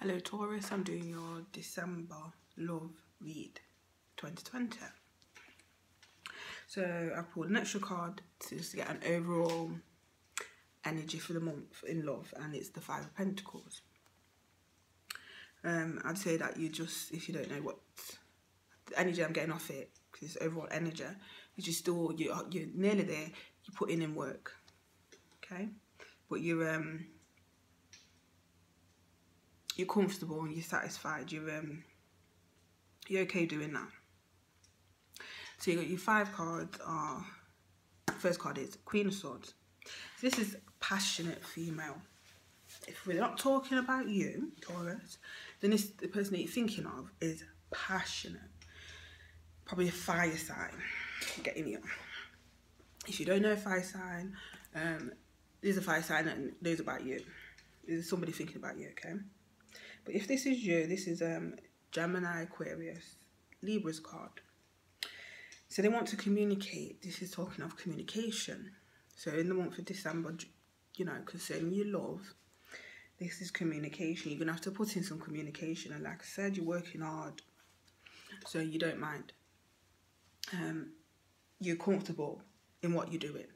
Hello Taurus, I'm doing your December love read 2020. So I pulled an extra card to just get an overall energy for the month in love, and it's the Five of Pentacles. I'd say that you just, if you don't know what the energy I'm getting off it, because it's overall energy, is you still, you're nearly there, you're putting in work, okay? But you're comfortable and you're satisfied, you're okay doing that. So you got your 5 cards. First card is Queen of Swords. So this is passionate female. If we're not talking about you, Taurus, then the person that you're thinking of is passionate. Probably a fire sign. Getting you. If you don't know a fire sign, there's a fire sign and knows about you. There's somebody thinking about you, okay? But if this is you, this is Gemini, Aquarius, Libra's card. So they want to communicate. This is talking of communication. So in the month of December, you know, concerning your love, this is communication. You're going to have to put in some communication. And like I said, you're working hard, so you don't mind. You're comfortable in what you're doing.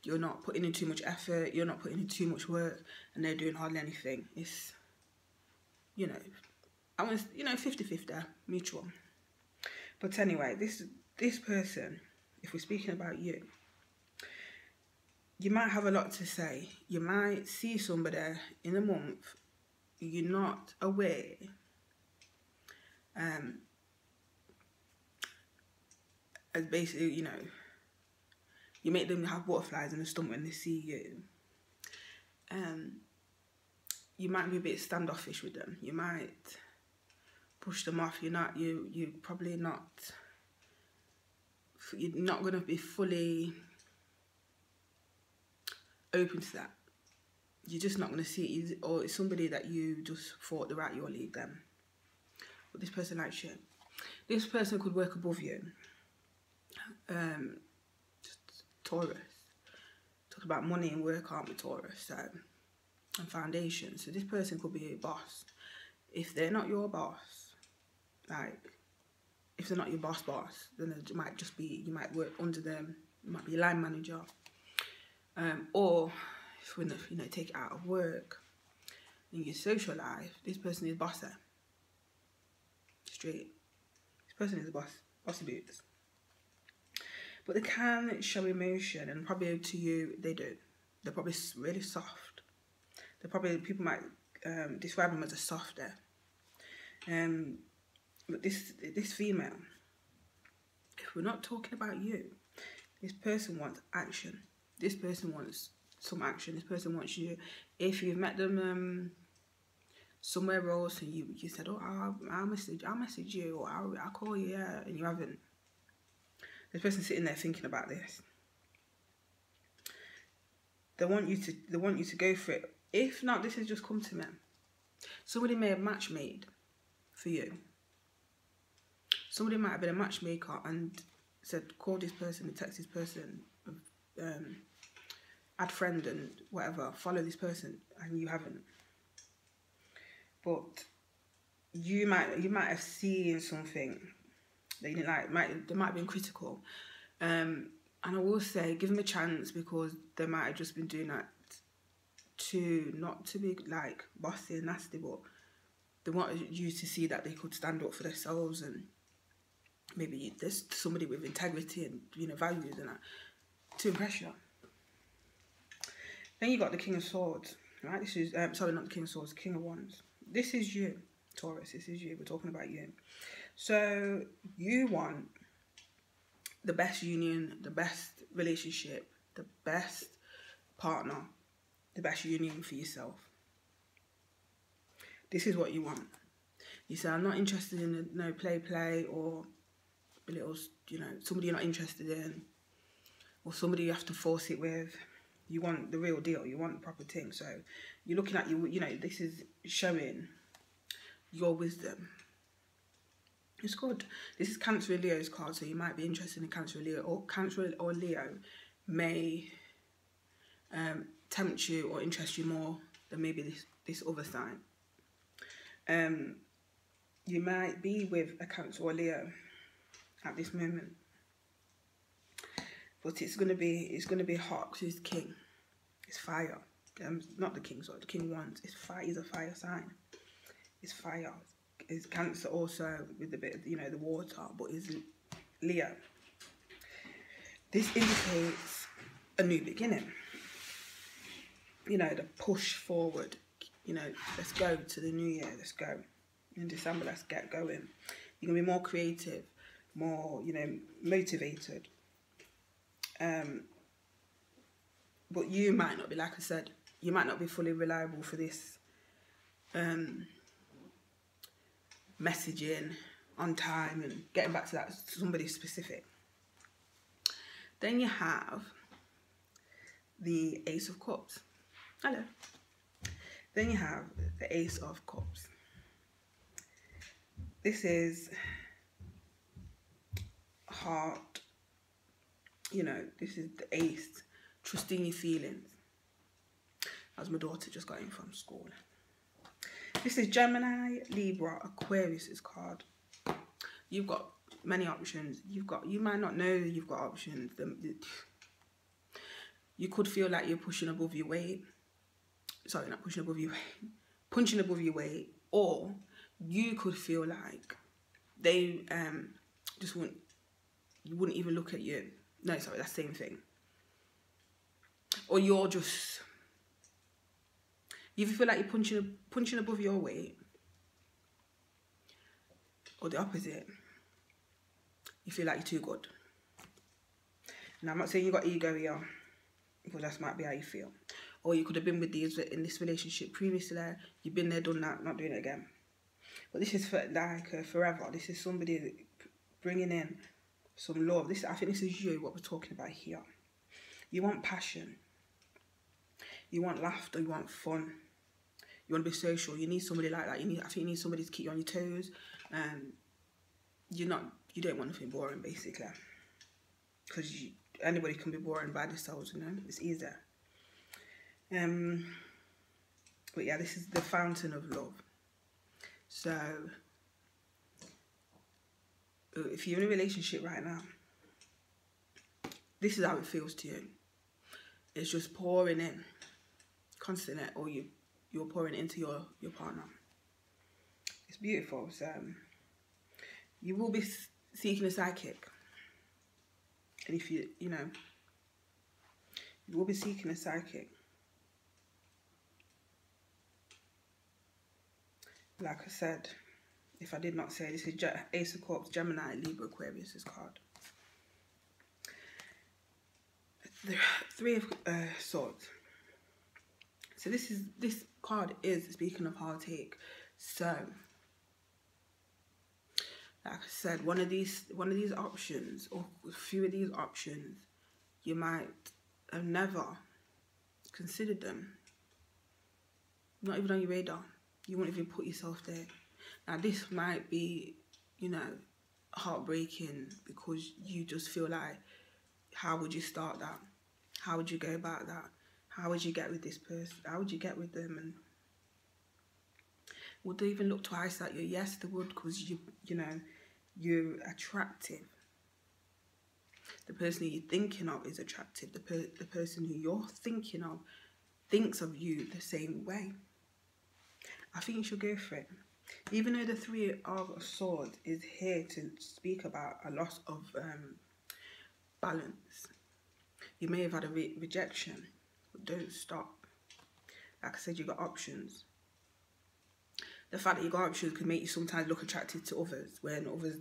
You're not putting in too much effort. You're not putting in too much work. And they're doing hardly anything. It's, you know, I want, you know, 50-50, mutual. But anyway, this person, if we're speaking about you, you might have a lot to say. You might see somebody in a month you're not aware as basically, you know, you make them have butterflies in the stomach when they see you. You might be a bit standoffish with them. You might push them off. You're probably not. You're not going to be fully open to that. You're just not going to see it, or it's somebody that you just thought they're at your league then. But this person likes you. This person could work above you. Taurus. Talk about money and work, aren't we, Taurus? And foundation. So this person could be a boss. If they're not your boss, like, if they're not your boss, then it might just be, you might work under them. You might be a line manager. Or, if we, you know, take it out of work, in your social life, this person is bossy. Straight. This person is a boss. Bossy boots. But they can show emotion, and probably to you, they do. They're probably really soft. They're probably, people might describe them as a softer. But this female, if we're not talking about you, this person wants action. This person wants some action. This person wants you. If you've met them somewhere else and you said, oh, I'll message you, or I'll call you, yeah, and you haven't. This person's sitting there thinking about this. They want you to go for it. If not, this has just come to me. Somebody may have match made for you. Somebody might have been a matchmaker and said, call this person, text this person, add friend and whatever, follow this person, and you haven't. But you might have seen something that you didn't like. They might have been critical. And I will say, give them a chance, because they might have just been doing that not to be like bossy and nasty, but they wanted you to see that they could stand up for themselves, and maybe there's somebody with integrity and, you know, values and that to impress you. Then you got the King of Swords, right? This is sorry, not the King of Swords, King of Wands. This is you, Taurus. This is you. We're talking about you. So you want the best union, the best relationship, the best partner, the best union for yourself. This is what you want. You say, I'm not interested in no play, or a little, you know, somebody you're not interested in, or somebody you have to force it with. You want the real deal. You want the proper thing. So you're looking at, you know, this is showing your wisdom. It's good. This is Cancer and Leo's card, so you might be interested in Cancer and Leo, or Cancer or Leo may tempt you or interest you more than maybe this other sign. You might be with a Cancer or Leo at this moment, but it's gonna be hot because it's King, it's fire. Not the King, sorry, the King wands. It's fire. He's a fire sign. It's fire. It's Cancer also with a bit of, you know, the water, but it's Leo. This indicates a new beginning. You know, the push forward. You know, let's go to the new year. Let's go. In December, let's get going. You're going to be more creative, more, you know, motivated. But you might not be, like I said, you might not be fully reliable for this messaging on time and getting back to that somebody specific. Then you have the Ace of Cups. Hello. Then you have the Ace of Cups. This is heart, you know, this is the Ace, trusting your feelings. As my daughter just got in from school. This is Gemini, Libra, Aquarius's card. You've got many options. You might not know you've got options. You could feel like you're pushing above your weight. Sorry, not pushing above your weight. Punching above your weight. Or you could feel like they just wouldn't even look at you. No, sorry, that's the same thing. Or you're just, if you feel like you're punching above your weight, or the opposite, you feel like you're too good. Now, I'm not saying you got ego here, because that might be how you feel. Or you could have been with these in this relationship previously. You've been there, done that, not doing it again. But this is for like forever. This is somebody bringing in some love. I think this is you, what we're talking about here. You want passion. You want laughter. You want fun. You want to be social. You need somebody like that. I think you need somebody to keep you on your toes. You don't want nothing boring, basically. Because anybody can be boring by themselves, you know. It's easier. But yeah, this is the fountain of love. So, if you're in a relationship right now, this is how it feels to you. It's just pouring in constantly, or you're pouring into your partner. It's beautiful. So, you will be seeking a sidekick. And if you will be seeking a sidekick. Like I said, if I did not say, this is Ace of Cups, Gemini, Libra, Aquarius' card. The Three of Swords. So this card is speaking of heartache. So, like I said, one of these options, or a few of these options, you might have never considered them. Not even on your radar. You won't even put yourself there. Now, this might be, you know, heartbreaking because you just feel like, how would you start that? How would you go about that? How would you get with this person? How would you get with them? And would they even look twice at you? Yes, they would, because you know, you're attractive. The person who you're thinking of is attractive. The person who you're thinking of thinks of you the same way. I think you should go for it. Even though the Three of Swords is here to speak about a loss of balance. You may have had a rejection, but don't stop. Like I said, you got options. The fact that you got options can make you sometimes look attractive to others when others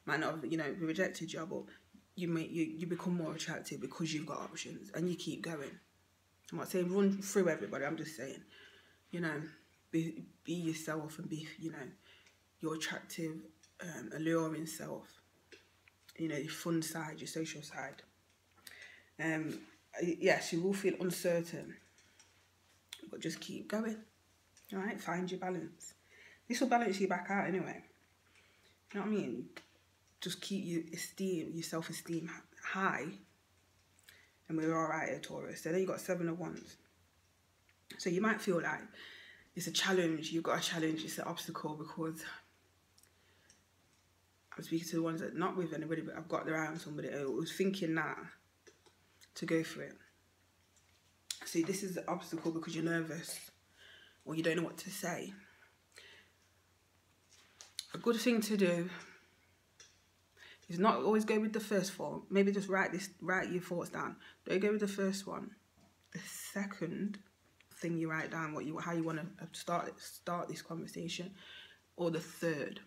might not have, you know, rejected you, but you become more attractive because you've got options and you keep going. I'm not saying run through everybody, I'm just saying, you know, be yourself and be, you know, your attractive, alluring self. You know, your fun side, your social side. Yes, you will feel uncertain, but just keep going. All right, find your balance. This will balance you back out anyway. You know what I mean? Just keep your self-esteem high, and we're all right here, Taurus. So then you got Seven of Wands. So you might feel like it's a challenge. You've got a challenge. It's an obstacle, because I'm speaking to the ones that not with anybody, but I've got around somebody who was thinking that to go for it. See, this is the obstacle because you're nervous or you don't know what to say. A good thing to do is not always go with the first form. Maybe just write your thoughts down. Don't go with the first one. The second thing you write down, how you want to start this conversation, or the third.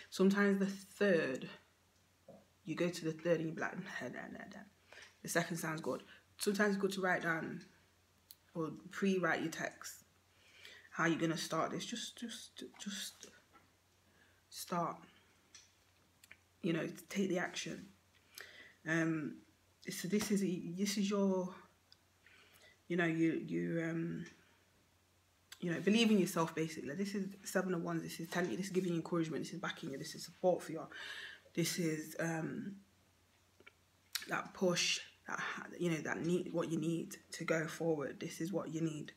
Sometimes the third, you go to the third and you be like, nah. The second sounds good. Sometimes it's good to write down or pre-write your text. How you're gonna start this? Just start. You know, take the action. So this is your. You know, you know, believe in yourself, basically. This is 7 of Wands. This is telling you, this is giving you encouragement. This is backing you. This is support for you. This is that push, that, you know, what you need to go forward. This is what you need.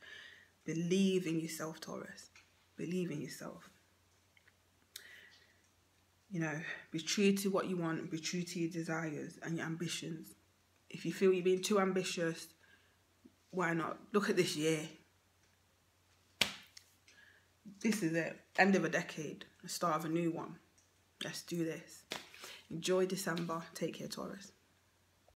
Believe in yourself, Taurus. Believe in yourself. You know, be true to what you want. Be true to your desires and your ambitions. If you feel you're being too ambitious, why not? Look at this year. This is it. End of a decade. The start of a new one. Let's do this. Enjoy December. Take care, Taurus.